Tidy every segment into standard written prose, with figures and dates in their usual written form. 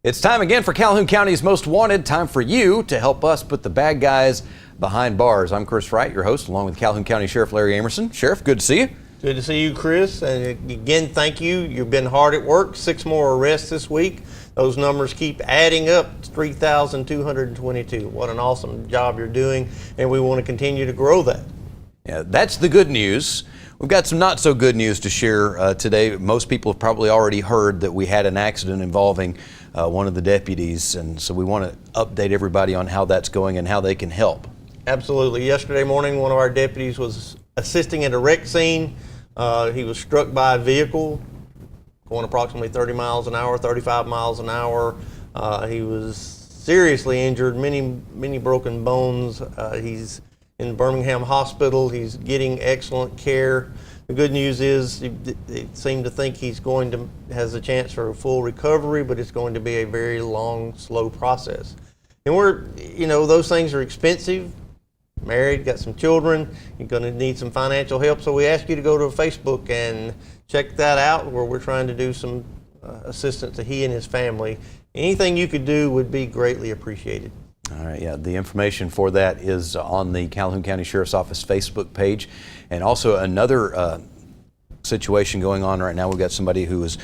It's time again for Calhoun County's Most Wanted. Time for you to help us put the bad guys behind bars. I'm Chris Wright, your host, along with Calhoun County Sheriff Larry Amerson. Sheriff, good to see you. Good to see you, Chris. And again, thank you. You've been hard at work. 6 more arrests this week. Those numbers keep adding up to 3,222. What an awesome job you're doing, and we want to continue to grow that. Yeah, that's the good news. We've got some not so good news to share today. Most people have probably already heard that we had an accident involving one of the deputies, and so we want to update everybody on how that's going and how they can help. Absolutely. Yesterday morning, one of our deputies was assisting at a wreck scene. He was struck by a vehicle going approximately 30 miles an hour, 35 miles an hour. He was seriously injured, many broken bones. He's in Birmingham Hospital. He's getting excellent care. The good news is they seem to think has a chance for a full recovery, but it's going to be a very long, slow process. And those things are expensive. Married, got some children, you're going to need some financial help. So we ask you to go to Facebook and check that out, where we're trying to do some assistance to he and his family. Anything you could do would be greatly appreciated. All right, yeah, the information for that is on the Calhoun County Sheriff's Office Facebook page. And also another situation going on right now, we've got somebody who is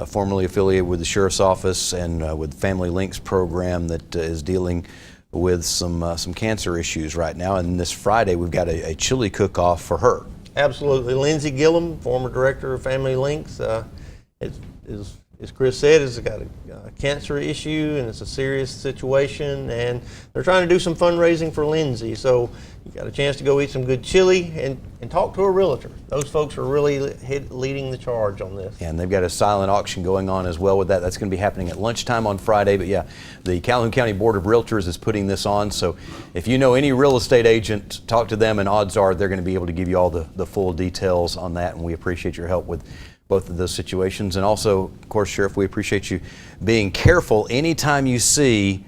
formerly affiliated with the Sheriff's Office and with Family Links program that is dealing with some cancer issues right now. And this Friday, we've got a chili cook-off for her. Absolutely. Lindsay Gillum, former director of Family Links, as Chris said, has got a cancer issue, and it's a serious situation, and they're trying to do some fundraising for Lindsay. So you got a chance to go eat some good chili and talk to a realtor. Those folks are really leading the charge on this. Yeah, and they've got a silent auction going on as well with that. That's going to be happening at lunchtime on Friday. But yeah, the Calhoun County Board of Realtors is putting this on. So if you know any real estate agent, talk to them, and odds are they're going to be able to give you all the full details on that. And we appreciate your help with both of those situations. And also, of course, Sheriff, we appreciate you being careful anytime you see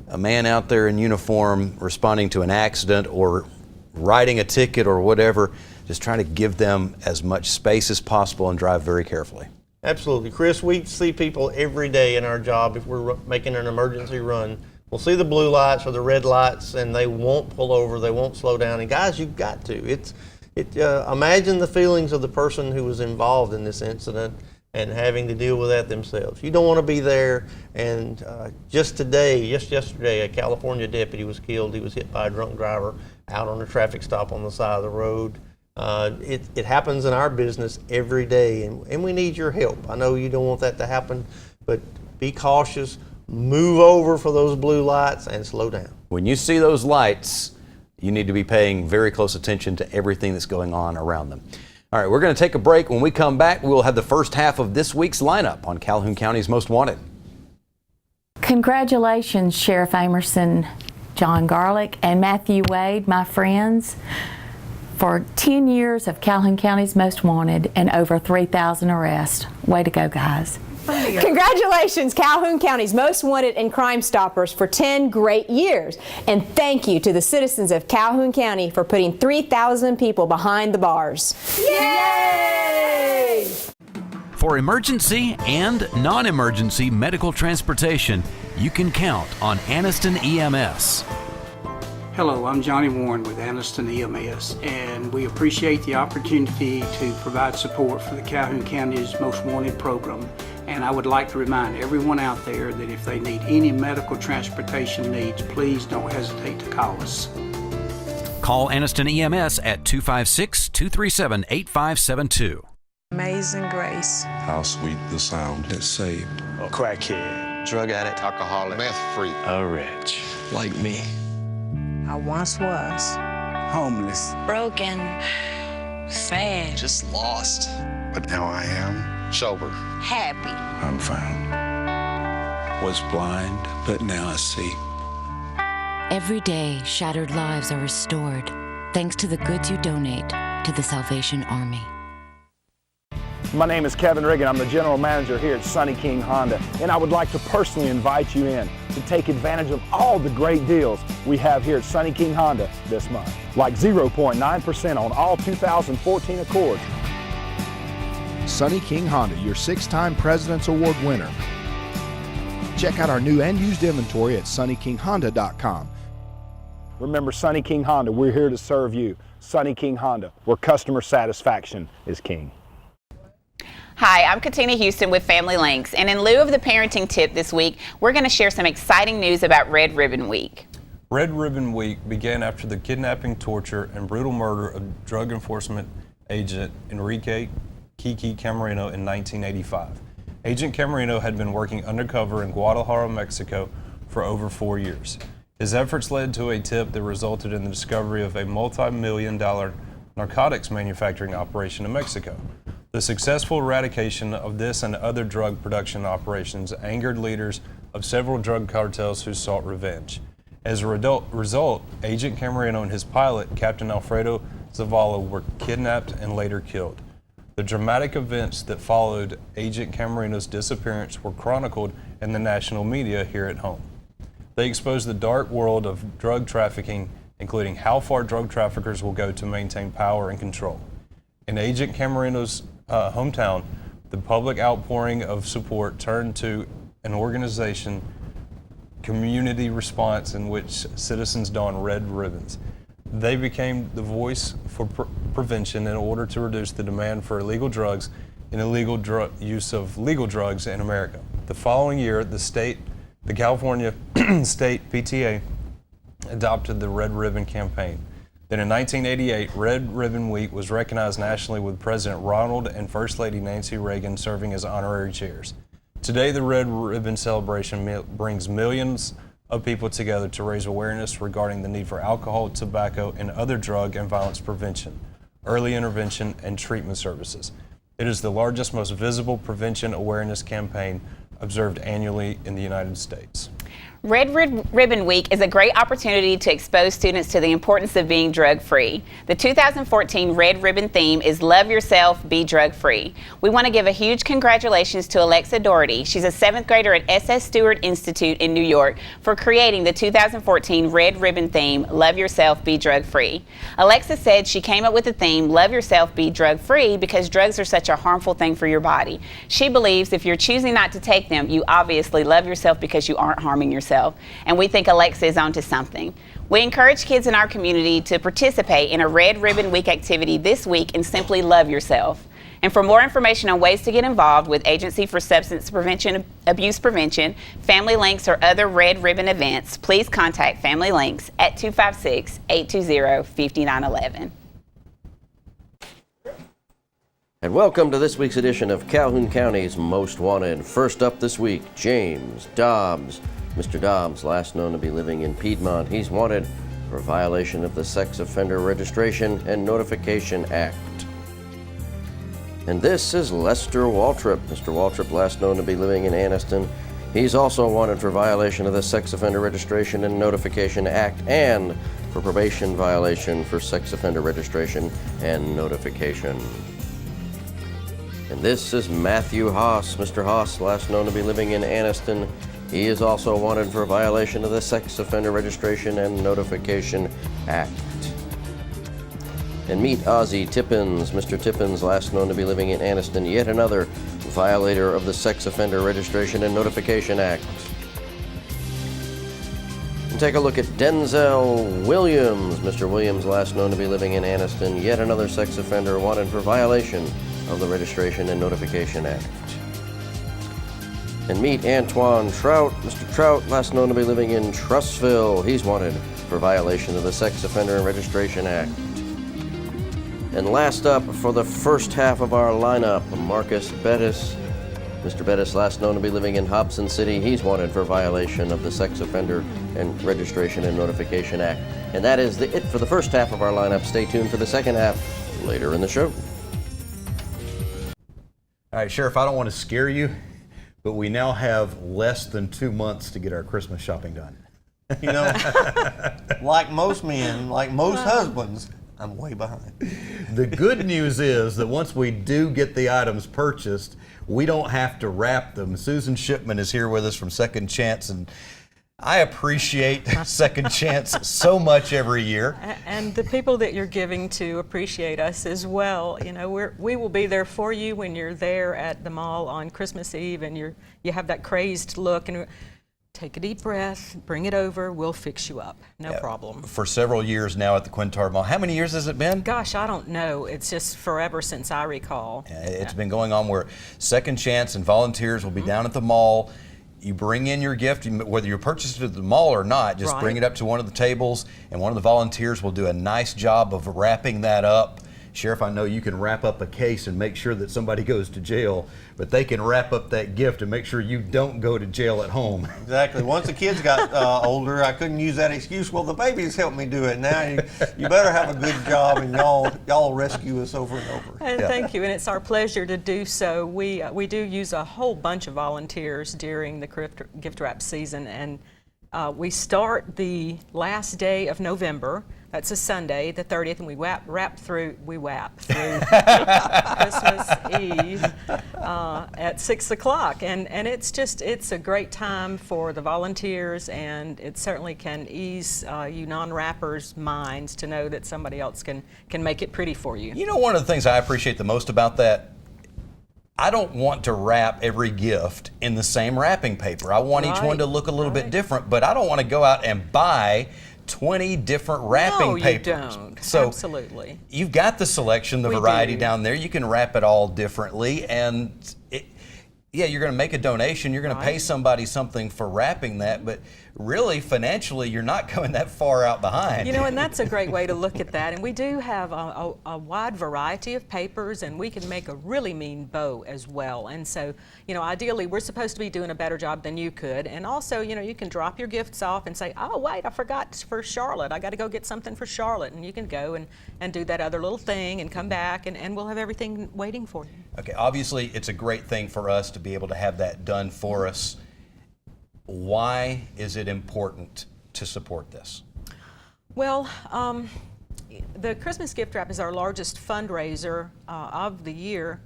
a man out there in uniform responding to an accident or writing a ticket or whatever. Just trying to give them as much space as possible and drive very carefully. Absolutely. Chris, we see people every day in our job. If we're making an emergency run, we'll see the blue lights or the red lights, and they won't pull over, they won't slow down. And guys, you've got to. Imagine the feelings of the person who was involved in this incident and having to deal with that themselves. You don't want to be there. And just yesterday, a California deputy was killed. He was hit by a drunk driver out on a traffic stop on the side of the road. It happens in our business every day, and we need your help. I know you don't want that to happen, but be cautious, move over for those blue lights, and slow down. When you see those lights, you need to be paying very close attention to everything that's going on around them. All right, we're going to take a break. When we come back, we'll have the first half of this week's lineup on Calhoun County's Most Wanted. Congratulations, Sheriff Amerson, John Garlick, and Matthew Wade, my friends, for 10 years of Calhoun County's Most Wanted and over 3,000 arrests. Way to go, guys. Congratulations, Calhoun County's Most Wanted and Crime Stoppers, for 10 great years. And thank you to the citizens of Calhoun County for putting 3,000 people behind the bars. Yay! For emergency and non-emergency medical transportation, you can count on Anniston EMS. Hello, I'm Johnny Warren with Anniston EMS, and we appreciate the opportunity to provide support for the Calhoun County's Most Wanted program. And I would like to remind everyone out there that if they need any medical transportation needs, please don't hesitate to call us. Call Anniston EMS at 256-237-8572. Amazing grace. How sweet the sound that saved a crackhead, drug addict, alcoholic, meth freak, a wretch like me. I once was homeless, broken, sad, just lost. But now I am sober, happy. I'm found. Was blind, but now I see. Every day, shattered lives are restored thanks to the goods you donate to the Salvation Army. My name is Kevin Riggin. I'm the general manager here at Sunny King Honda, and I would like to personally invite you in to take advantage of all the great deals we have here at Sunny King Honda this month, like 0.9% on all 2014 Accords. Sunny King Honda, your 6-time President's Award winner. Check out our new and used inventory at SonnyKingHonda.com. Remember, Sonny King Honda, we're here to serve you. Sonny King Honda, where customer satisfaction is king. Hi, I'm Katina Houston with Family Links, and in lieu of the parenting tip this week, we're going to share some exciting news about Red Ribbon Week. Red Ribbon Week began after the kidnapping, torture, and brutal murder of Drug Enforcement Agent Enrique Kiki Camarino in 1985. Agent Camarino had been working undercover in Guadalajara, Mexico for over 4 years. His efforts led to a tip that resulted in the discovery of a multi-million-dollar narcotics manufacturing operation in Mexico. The successful eradication of this and other drug production operations angered leaders of several drug cartels who sought revenge. As a result, Agent Camarino and his pilot, Captain Alfredo Zavala, were kidnapped and later killed. The dramatic events that followed Agent Camarino's disappearance were chronicled in the national media here at home. They exposed the dark world of drug trafficking, including how far drug traffickers will go to maintain power and control. In Agent Camarino's hometown, the public outpouring of support turned to an organization, community response, in which citizens donned red ribbons. They became the voice for prevention in order to reduce the demand for illegal drugs and illegal use of legal drugs in America. The following year, the California State PTA adopted the Red Ribbon Campaign. Then in 1988, Red Ribbon Week was recognized nationally with President Ronald and First Lady Nancy Reagan serving as honorary chairs. Today, the Red Ribbon celebration brings millions of people together to raise awareness regarding the need for alcohol, tobacco, and other drug and violence prevention, early intervention, and treatment services. It is the largest, most visible prevention awareness campaign observed annually in the United States. Red Ribbon Week is a great opportunity to expose students to the importance of being drug-free. The 2014 Red Ribbon theme is Love Yourself, Be Drug-Free. We want to give a huge congratulations to Alexa Doherty. She's a 7th grader at S.S. Stewart Institute in New York for creating the 2014 Red Ribbon theme, Love Yourself, Be Drug-Free. Alexa said she came up with the theme, Love Yourself, Be Drug-Free, because drugs are such a harmful thing for your body. She believes if you're choosing not to take them, you obviously love yourself because you aren't harming yourself. And we think Alexa is onto something. We encourage kids in our community to participate in a Red Ribbon Week activity this week and simply love yourself. And for more information on ways to get involved with Agency for Substance Abuse Prevention, Family Links, or other Red Ribbon events, please contact Family Links at 256-820-5911. And welcome to this week's edition of Calhoun County's Most Wanted. First up this week, James Dobbs. Mr. Dobbs, last known to be living in Piedmont, he's wanted for violation of the Sex Offender Registration and Notification Act. And this is Lester Waltrip. Mr. Waltrip, last known to be living in Anniston, he's also wanted for violation of the Sex Offender Registration and Notification Act and for probation violation for Sex Offender Registration and Notification. And this is Matthew Haas. Mr. Haas, last known to be living in Anniston, he is also wanted for a violation of the Sex Offender Registration and Notification Act. And meet Ozzie Tippins. Mr. Tippins, last known to be living in Anniston, yet another violator of the Sex Offender Registration and Notification Act. And take a look at Denzel Williams. Mr. Williams, last known to be living in Anniston, yet another sex offender wanted for violation of the Registration and Notification Act. And meet Antoine Trout. Mr. Trout, last known to be living in Trussville. He's wanted for violation of the Sex Offender and Registration Act. And last up for the first half of our lineup, Marcus Bettis. Mr. Bettis, last known to be living in Hobson City. He's wanted for violation of the Sex Offender and Registration and Notification Act. And that is it for the first half of our lineup. Stay tuned for the second half later in the show. All right, Sheriff, I don't want to scare you, but we now have less than 2 months to get our Christmas shopping done. You know, like most men, like most husbands, I'm way behind. The good news is that once we do get the items purchased, we don't have to wrap them. Susan Shipman is here with us from Second Chance, and I appreciate Second Chance so much every year. And the people that you're giving to appreciate us as well. You know, we will be there for you when you're there at the mall on Christmas Eve and you have that crazed look, and take a deep breath, bring it over, we'll fix you up, no problem. For several years now at the Quintard Mall. How many years has it been? Gosh, I don't know. It's just forever since I recall. It's been going on where Second Chance and volunteers will be down at the mall. You bring in your gift, whether you purchase it at the mall or not, just bring it up to one of the tables, and one of the volunteers will do a nice job of wrapping that up. Sheriff, I know you can wrap up a case and make sure that somebody goes to jail, but they can wrap up that gift and make sure you don't go to jail at home. Exactly. Once the kids got older, I couldn't use that excuse, well, the babies helped me do it. Now you better have a good job, and y'all rescue us over and over. And thank you, and it's our pleasure to do so. We do use a whole bunch of volunteers during the gift wrap season, and we start the last day of November. That's a Sunday, the 30th, and we wrap through Christmas Eve at 6 o'clock. And it's a great time for the volunteers, and it certainly can ease you non-wrappers' minds to know that somebody else can make it pretty for you. You know, one of the things I appreciate the most about that, I don't want to wrap every gift in the same wrapping paper. I want each one to look a little bit different, but I don't want to go out and buy 20 different wrapping papers. No, you don't. So absolutely. You've got the selection, the variety down there. You can wrap it all differently, and you're going to make a donation. You're going to pay somebody something for wrapping that, but really, financially, you're not going that far out behind. You know, and that's a great way to look at that. And we do have a wide variety of papers, and we can make a really mean bow as well. And so, you know, ideally, we're supposed to be doing a better job than you could. And also, you know, you can drop your gifts off and say, oh, wait, I forgot for Charlotte. I got to go get something for Charlotte. And you can go and do that other little thing and come back, and we'll have everything waiting for you. Okay, obviously, it's a great thing for us to be able to have that done for us. Why is it important to support this? Well, the Christmas gift wrap is our largest fundraiser of the year,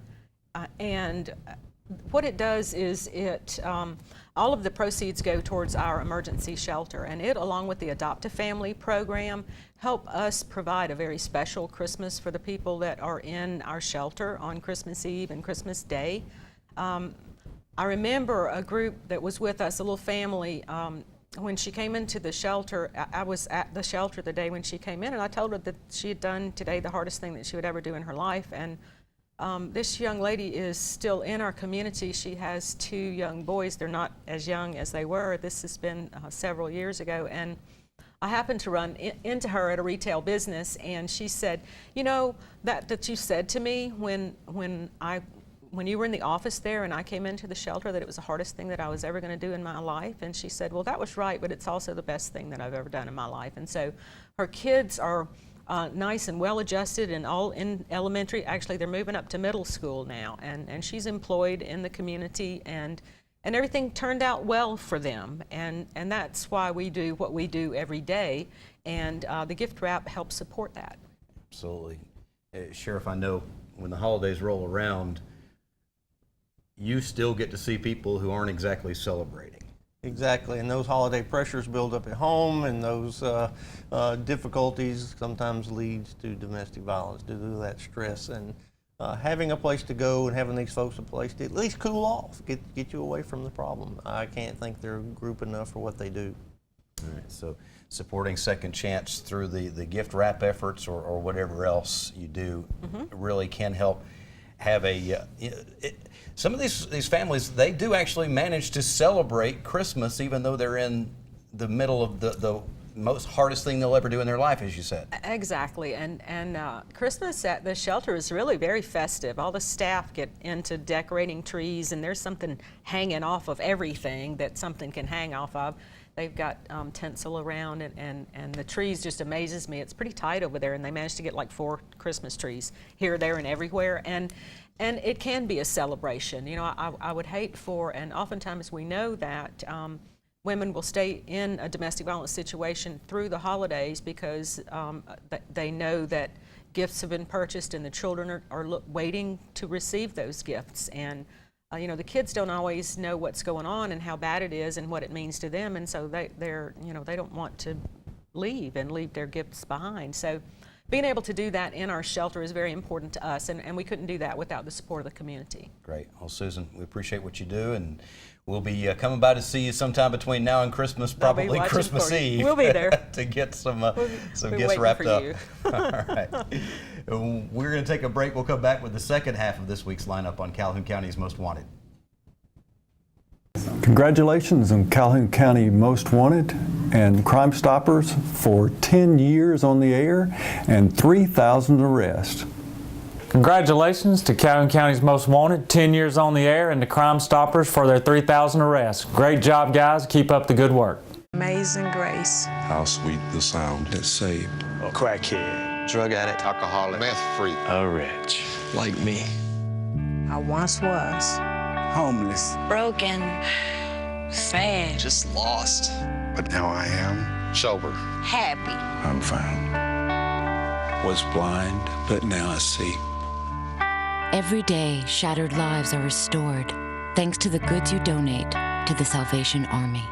and what it does is all of the proceeds go towards our emergency shelter, and it, along with the Adopt a Family program, help us provide a very special Christmas for the people that are in our shelter on Christmas Eve and Christmas Day. I remember a group that was with us, a little family, when she came into the shelter. I was at the shelter the day when she came in, and I told her that she had done today the hardest thing that she would ever do in her life. And this young lady is still in our community. She has 2 young boys. They're not as young as they were. This has been several years ago. And I happened to run into her at a retail business, and she said, you know, that you said to me when you were in the office there and I came into the shelter that it was the hardest thing that I was ever going to do in my life. And she said, well, that was right, but it's also the best thing that I've ever done in my life. And so her kids are nice and well adjusted and all in elementary. Actually, they're moving up to middle school now, and she's employed in the community, and everything turned out well for them. And that's why we do what we do every day, and the gift wrap helps support that. Absolutely. Sheriff, I know when the holidays roll around, you still get to see people who aren't exactly celebrating. Exactly, and those holiday pressures build up at home, and those difficulties sometimes leads to domestic violence due to that stress. And having a place to go and having these folks a place to at least cool off, get you away from the problem. I can't think they're a group enough for what they do. All right, so supporting Second Chance through the gift wrap efforts or whatever else you do really can help have some of these families, they do actually manage to celebrate Christmas even though they're in the middle of the most hardest thing they'll ever do in their life, as you said. Exactly, and Christmas at the shelter is really very festive. All the staff get into decorating trees, and there's something hanging off of everything that something can hang off of. They've got tinsel around, and the trees just amazes me. It's pretty tight over there, and they managed to get like 4 Christmas trees here, there, and everywhere. And it can be a celebration. You know, I would hate for, and oftentimes we know that women will stay in a domestic violence situation through the holidays because they know that gifts have been purchased and the children are waiting to receive those gifts. And the kids don't always know what's going on and how bad it is and what it means to them, and so they don't want to leave their gifts behind. So being able to do that in our shelter is very important to us, and we couldn't do that without the support of the community. Great. Well, Susan, we appreciate what you do, and we'll be coming by to see you sometime between now and Christmas, probably Christmas Eve. We'll be there to get some gifts wrapped up. All right. We're going to take a break. We'll come back with the second half of this week's lineup on Calhoun County's Most Wanted. Congratulations on Calhoun County Most Wanted and Crime Stoppers for 10 years on the air and 3,000 arrests. Congratulations to Calhoun County's Most Wanted, 10 years on the air, and the Crime Stoppers for their 3,000 arrests. Great job, guys. Keep up the good work. Amazing grace. How sweet the sound that saved A crackhead, drug addict, alcoholic, meth freak, a wretch like me. I once was. homeless, broken, sad, Just lost. But now I am sober. happy. I'm found. Was blind, but now I see. Every day, shattered lives are restored thanks to the goods you donate to the Salvation Army.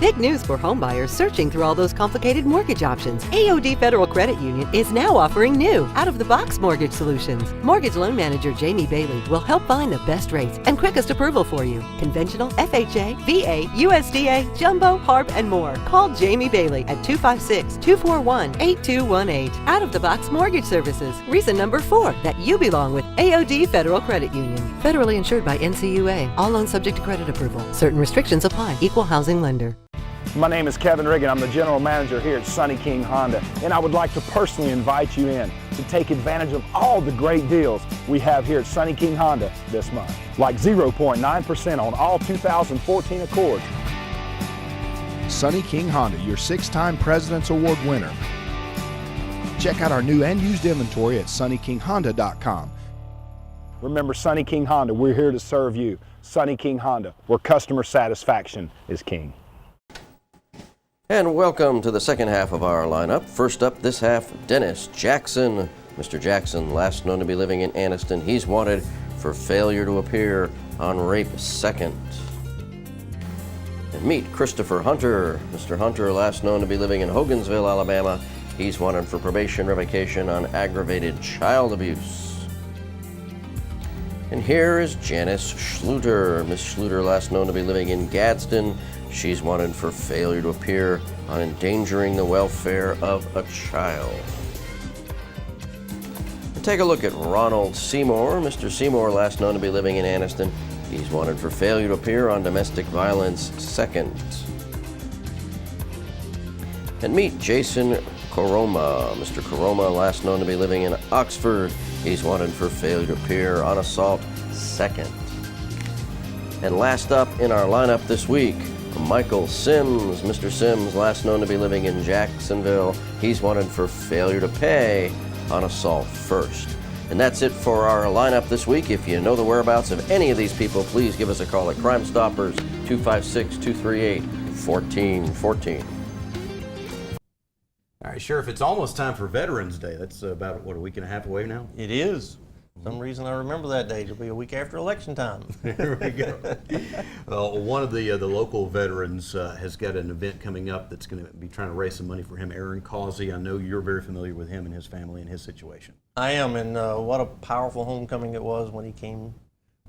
Big news for homebuyers searching through all those complicated mortgage options. AOD Federal Credit Union is now offering new, out-of-the-box mortgage solutions. Mortgage loan manager Jamie Bailey will help find the best rates and quickest approval for you. Conventional, FHA, VA, USDA, Jumbo, HARP, and more. Call Jamie Bailey at 256-241-8218. Out-of-the-box mortgage services. Reason number 4 that you belong with AOD Federal Credit Union. Federally insured by NCUA. All loans subject to credit approval. Certain restrictions apply. Equal housing lender. My name is Kevin Riggin. I'm the general manager here at Sunny King Honda, and I would like to personally invite you in to take advantage of all the great deals we have here at Sunny King Honda this month, like 0.9% on all 2014 Accords. Sunny King Honda, your 6-time President's Award winner. Check out our new and used inventory at sunnykinghonda.com. Remember, Sunny King Honda, we're here to serve you. Sunny King Honda, where customer satisfaction is king. And welcome to the second half of our lineup. First up this half, Dennis Jackson. Mr. Jackson, last known to be living in Anniston. He's wanted for failure to appear on rape second. And meet Christopher Hunter. Mr. Hunter, last known to be living in Hogansville, Alabama. He's wanted for probation revocation on aggravated child abuse. And here is Janice Schluter. Miss Schluter, last known to be living in Gadsden. She's wanted for failure to appear on endangering the welfare of a child. And take a look at Ronald Seymour. Mr. Seymour, last known to be living in Anniston. He's wanted for failure to appear on domestic violence second. And meet Jason Koroma. Mr. Koroma, last known to be living in Oxford. He's wanted for failure to appear on assault second. And last up in our lineup this week, Michael Sims. Mr. Sims, last known to be living in Jacksonville. He's wanted for failure to pay on assault first. And that's it for our lineup this week. If you know the whereabouts of any of these people, please give us a call at Crime Stoppers, 256-238-1414. All right, Sheriff, it's almost time for Veterans Day. That's about, what, a week and a half away now? It is. For some reason I remember that day. It'll be a week after election time. There we go. One of the local veterans has got an event coming up that's going to be trying to raise some money for him, Aaron Causey. I know you're very familiar with him and his family and his situation. I am, and what a powerful homecoming it was when he came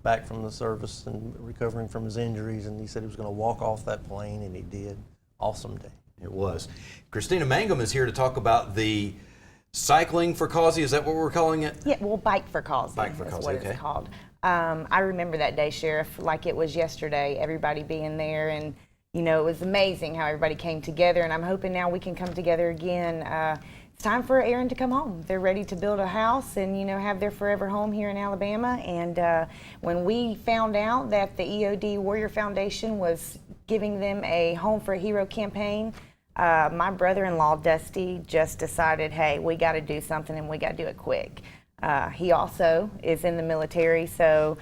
back from the service and recovering from his injuries, and he said he was going to walk off that plane, and he did. Awesome day. It was. Christina Mangum is here to talk about the Cycling for Causey, is that what we're calling it? Yeah, well, Bike for Causey. Bike for Causey, what okay. It's called. I remember that day, Sheriff, like it was yesterday, everybody being there, and, you know, it was amazing how everybody came together, and I'm hoping now we can come together again. It's time for Aaron to come home. They're ready to build a house and, you know, have their forever home here in Alabama, and when we found out that the EOD Warrior Foundation was giving them a Home for a Hero campaign, my brother-in-law, Dusty, just decided, hey, we got to do something and we got to do it quick. He also is in the military, so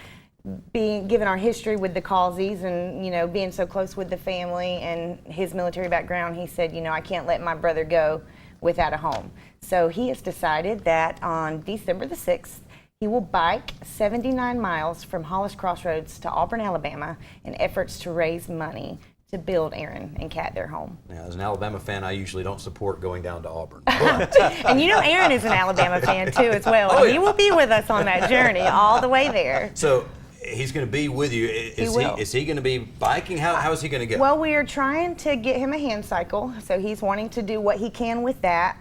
given our history with the Causeys and, you know, being so close with the family and his military background, he said, you know, I can't let my brother go without a home. So he has decided that on December the 6th, He will bike 79 miles from Hollis Crossroads to Auburn, Alabama in efforts to raise money to build Aaron and Kat their home. Now, as an Alabama fan, I usually don't support going down to Auburn. And you know Aaron is an Alabama fan too as well. Oh, yeah. He will be with us on that journey all the way there. So he's going to be with you. Is he going to be biking? How is he going to go? Well, we are trying to get him a hand cycle, so he's wanting to do what he can with that.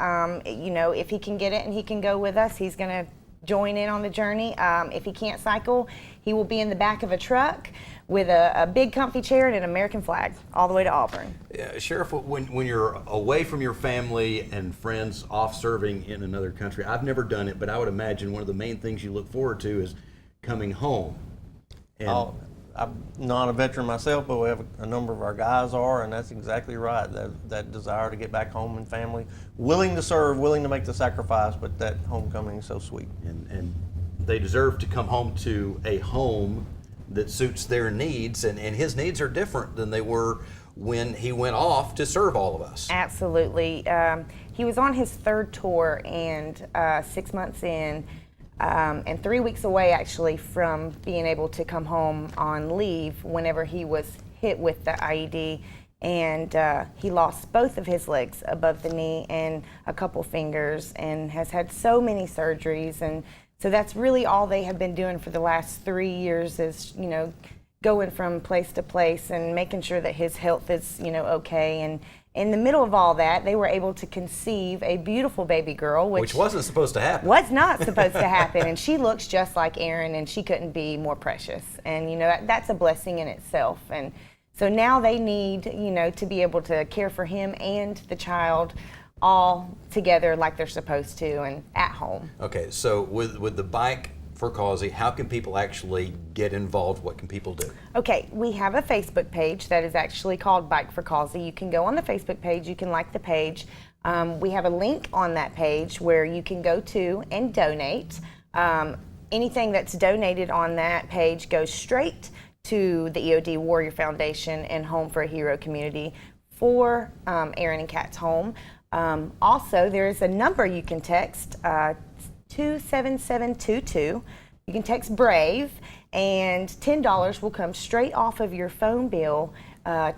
You know, if he can get it and he can go with us, he's going to join in on the journey. If he can't cycle, he will be in the back of a truck with a big comfy chair and an American flag all the way to Auburn. Yeah, Sheriff, when you're away from your family and friends off serving in another country, I've never done it, but I would imagine one of the main things you look forward to is coming home. And I'm not a veteran myself, but we have a number of our guys are, and that's exactly right. That desire to get back home and family, willing to serve, willing to make the sacrifice, but that homecoming is so sweet. And they deserve to come home to a home that suits their needs, and his needs are different than they were when he went off to serve all of us. Absolutely. He was on his third tour, and 6 months in, and 3 weeks away actually from being able to come home on leave whenever he was hit with the IED, and he lost both of his legs above the knee and a couple fingers, and has had so many surgeries. And so that's really all they have been doing for the last 3 years is, you know, going from place to place and making sure that his health is, you know, okay. And in the middle of all that, they were able to conceive a beautiful baby girl, which wasn't supposed to happen. Was not supposed to happen, and she looks just like Aaron, and she couldn't be more precious. And you know, that's a blessing in itself. And so now they need, you know, to be able to care for him and the child all together like they're supposed to and at home. Okay, so with the Bike for Causey, how can people actually get involved? What can people do? Okay, we have a Facebook page that is actually called Bike for Causey. You can go on the Facebook page, you can like the page. We have a link on that page where you can go to and donate. Anything that's donated on that page goes straight to the EOD Warrior Foundation and Home for a Hero community for Aaron and Kat's home. Also, there is a number you can text, 27722. You can text BRAVE, and $10 will come straight off of your phone bill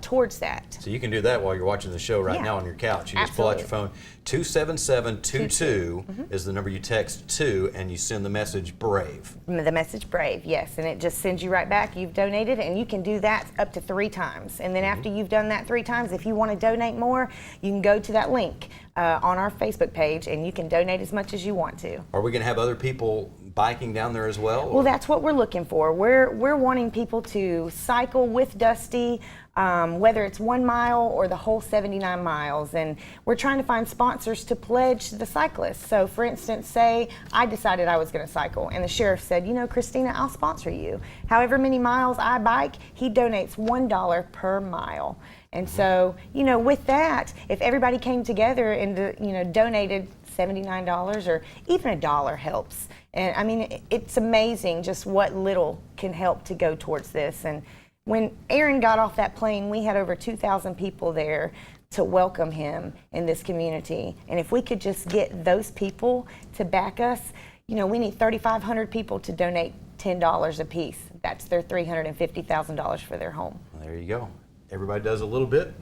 towards that. So you can do that while you're watching the show right now on your couch. You just pull out your phone. 27722 is the number you text to, and you send the message BRAVE. The message BRAVE, yes, and it just sends you right back. You've donated, and you can do that up to 3 times. And then after you've done that 3 times, if you want to donate more, you can go to that link on our Facebook page, and you can donate as much as you want to. Are we going to have other people biking down there as well? Well, that's what we're looking for. We're wanting people to cycle with Dusty, whether it's 1 mile or the whole 79 miles. And we're trying to find sponsors to pledge the cyclists. So for instance, say I decided I was going to cycle and the sheriff said, you know, Christina, I'll sponsor you. However many miles I bike, he donates $1 per mile. And so, you know, with that, if everybody came together and, you know, donated $79 or even $1 helps. And I mean, it's amazing just what little can help to go towards this. And when Aaron got off that plane, we had over 2,000 people there to welcome him in this community. And if we could just get those people to back us, you know, we need 3,500 people to donate $10 a piece. That's their $350,000 for their home. Well, there you go. Everybody does a little bit.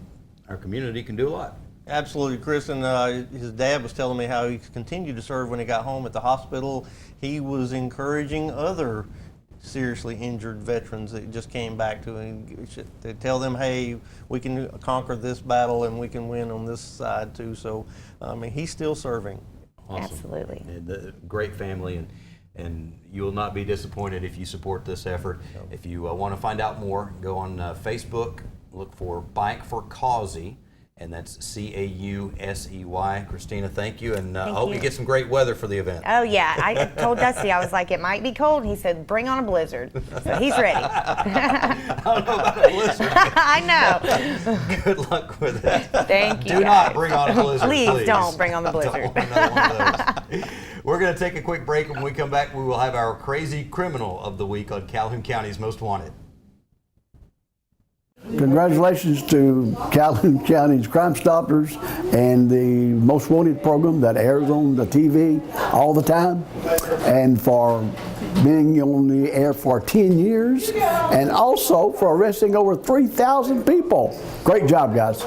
Our community can do a lot. Absolutely, Chris, and his dad was telling me how he continued to serve when he got home at the hospital. He was encouraging other seriously injured veterans that just came back to him to tell them, hey, we can conquer this battle and we can win on this side too. So, I mean, he's still serving. Awesome. Absolutely. And great family, and you will not be disappointed if you support this effort. No. If you want to find out more, go on Facebook, look for Bike for Causey. And that's C-A-U-S-E-Y. Christina, thank you, and I hope you get some great weather for the event. Oh yeah, I told Dusty, I was like, it might be cold, and he said, bring on a blizzard. So he's ready. I don't know about a blizzard. I know. Good luck with it. Thank you. Do not bring on a blizzard, please. Don't bring on the blizzard. Don't want another one of those. We're going to take a quick break, and when we come back, we will have our crazy criminal of the week on Calhoun County's Most Wanted. Congratulations to Calhoun County's Crime Stoppers and the Most Wanted program that airs on the TV all the time. and for being on the air for 10 years, and also for arresting over 3,000 people. Great job, guys.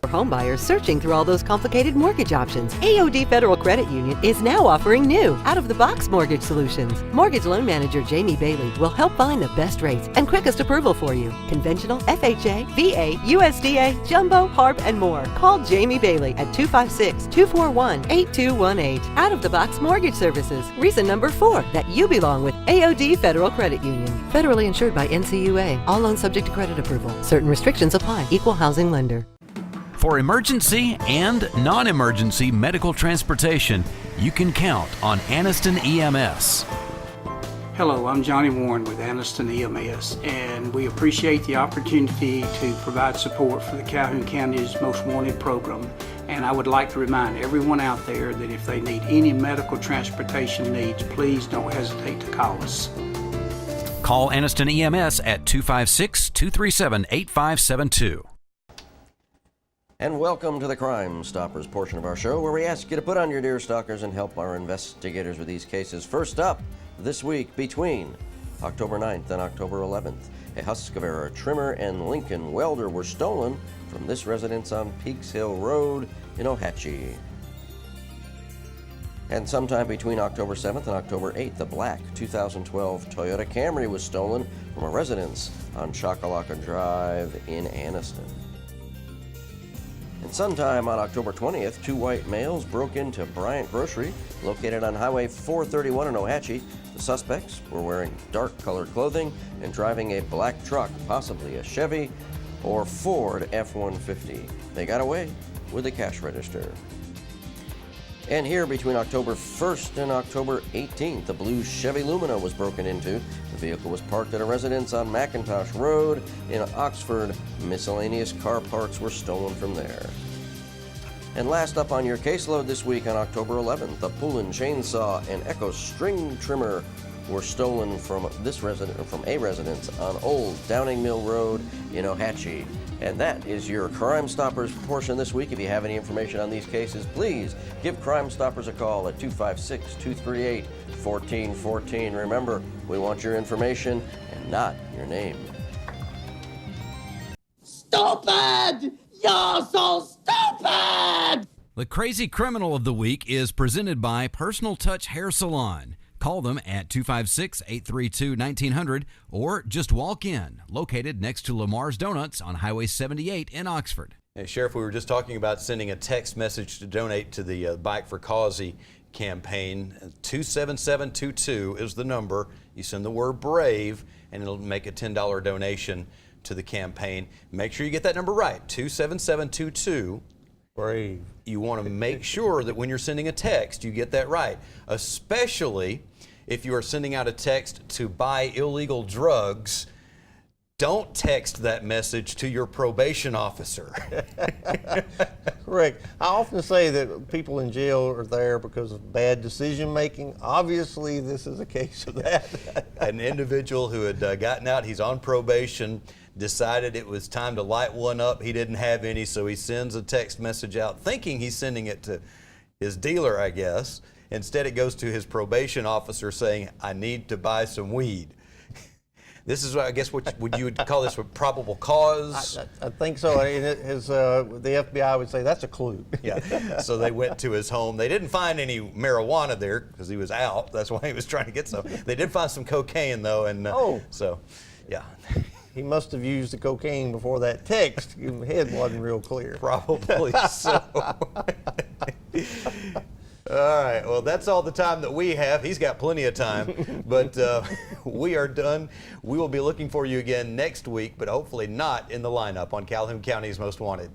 For home buyers searching through all those complicated mortgage options, AOD Federal Credit Union is now offering new, out-of-the-box mortgage solutions. Mortgage loan manager Jamie Bailey will help find the best rates and quickest approval for you. Conventional, FHA, VA, USDA, Jumbo, HARP, and more. Call Jamie Bailey at 256-241-8218. Out-of-the-box mortgage services. Reason number 4 that you belong with AOD Federal Credit Union. Federally insured by NCUA. All loans subject to credit approval. Certain restrictions apply. Equal housing lender. For emergency and non-emergency medical transportation, you can count on Anniston EMS. Hello, I'm Johnny Warren with Anniston EMS, and we appreciate the opportunity to provide support for the Calhoun County's Most Wanted program. And I would like to remind everyone out there that if they need any medical transportation needs, please don't hesitate to call us. Call Anniston EMS at 256-237-8572. And welcome to the Crime Stoppers portion of our show, where we ask you to put on your deer stalkers and help our investigators with these cases. First up this week, between October 9th and October 11th, a Husqvarna trimmer and Lincoln welder were stolen from this residence on Peaks Hill Road in Ohatchee. And sometime between October 7th and October 8th, a black 2012 Toyota Camry was stolen from a residence on Chockalaka Drive in Anniston. And sometime on October 20th, 2 white males broke into Bryant Grocery, located on Highway 431 in Ohatchee. The suspects were wearing dark-colored clothing and driving a black truck, possibly a Chevy or Ford F-150. They got away with a cash register. And here, between October 1st and October 18th, a blue Chevy Lumina was broken into. The vehicle was parked at a residence on McIntosh Road in Oxford. Miscellaneous car parts were stolen from there. And last up on your caseload this week, on October 11th, a Poulin chainsaw and Echo string trimmer were stolen from a residence on Old Downing Mill Road in Ohatchee. And that is your Crime Stoppers portion this week. If you have any information on these cases, please give Crime Stoppers a call at 256-238-1414. Remember, we want your information and not your name. Stupid! You're so stupid! The Crazy Criminal of the Week is presented by Personal Touch Hair Salon. Call them at 256-832-1900 or just walk in, located next to Lamar's Donuts on Highway 78 in Oxford. Hey, Sheriff, we were just talking about sending a text message to donate to the Bike for Causey campaign. 27722 is the number. You send the word BRAVE and it'll make a $10 donation to the campaign. Make sure you get that number right, 27722. Brave. You want to make sure that when you're sending a text, you get that right, especially if you are sending out a text to buy illegal drugs. Don't text that message to your probation officer. Correct. I often say that people in jail are there because of bad decision making. Obviously, this is a case of that. An individual who had gotten out, he's on probation, decided it was time to light one up. He didn't have any, so he sends a text message out thinking he's sending it to his dealer, I guess. Instead, it goes to his probation officer saying, I need to buy some weed. This is, I guess, what would you call this a probable cause? I think so. The FBI would say that's a clue. Yeah. So they went to his home. They didn't find any marijuana there because he was out. That's why he was trying to get some. They did find some cocaine, though, and so, yeah. He must have used the cocaine before that text. His head wasn't real clear. Probably so. All right, well, that's all the time that we have. He's got plenty of time, but we are done. We will be looking for you again next week, but hopefully not in the lineup on Calhoun County's Most Wanted.